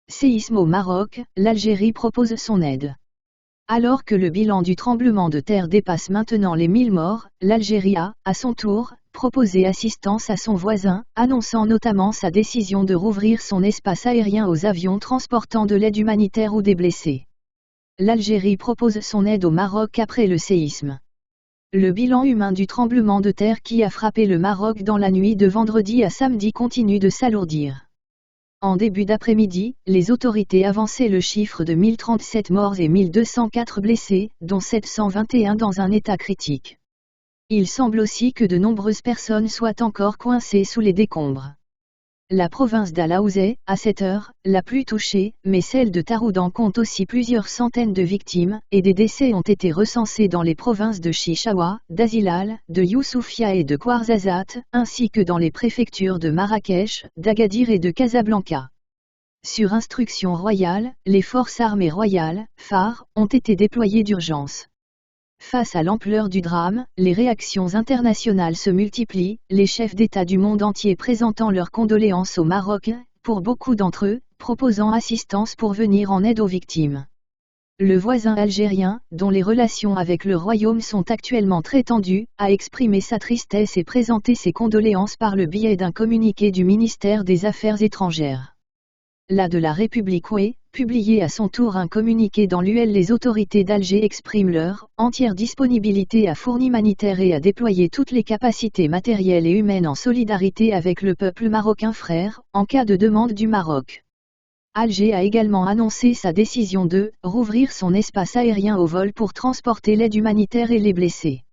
Séisme au Maroc, l'Algérie propose son aide. Alors que le bilan du tremblement de terre dépasse maintenant les 1000 morts, l'Algérie a, à son tour, proposé assistance à son voisin, annonçant notamment sa décision de rouvrir son espace aérien aux avions transportant de l'aide humanitaire ou des blessés. L'Algérie propose son aide au Maroc après le séisme. Le bilan humain du tremblement de terre qui a frappé le Maroc dans la nuit de vendredi à samedi continue de s'alourdir. En début d'après-midi, les autorités avançaient le chiffre de 1037 morts et 1204 blessés, dont 721 dans un état critique. Il semble aussi que de nombreuses personnes soient encore coincées sous les décombres. La province d'Al-Haouzé, à cette heure, la plus touchée, mais celle de Taroudan compte aussi plusieurs centaines de victimes, et des décès ont été recensés dans les provinces de Chichaoua, d'Azilal, de Youssoufia et de Ouarzazate, ainsi que dans les préfectures de Marrakech, d'Agadir et de Casablanca. Sur instruction royale, les forces armées royales, phares, ont été déployées d'urgence. Face à l'ampleur du drame, les réactions internationales se multiplient, les chefs d'État du monde entier présentant leurs condoléances au Maroc, pour beaucoup d'entre eux, proposant assistance pour venir en aide aux victimes. Le voisin algérien, dont les relations avec le royaume sont actuellement très tendues, a exprimé sa tristesse et présenté ses condoléances par le biais d'un communiqué du ministère des Affaires étrangères. La de la République oué, publié à son tour un communiqué dans l'UL. Les autorités d'Alger expriment leur entière disponibilité à fournir humanitaire et à déployer toutes les capacités matérielles et humaines en solidarité avec le peuple marocain frère, en cas de demande du Maroc. Alger a également annoncé sa décision de rouvrir son espace aérien au vol pour transporter l'aide humanitaire et les blessés.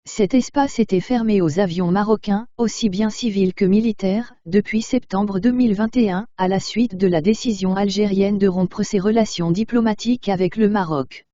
Cet espace était fermé aux avions marocains, aussi bien civils que militaires, depuis septembre 2021, à la suite de la décision algérienne de rompre ses relations diplomatiques avec le Maroc.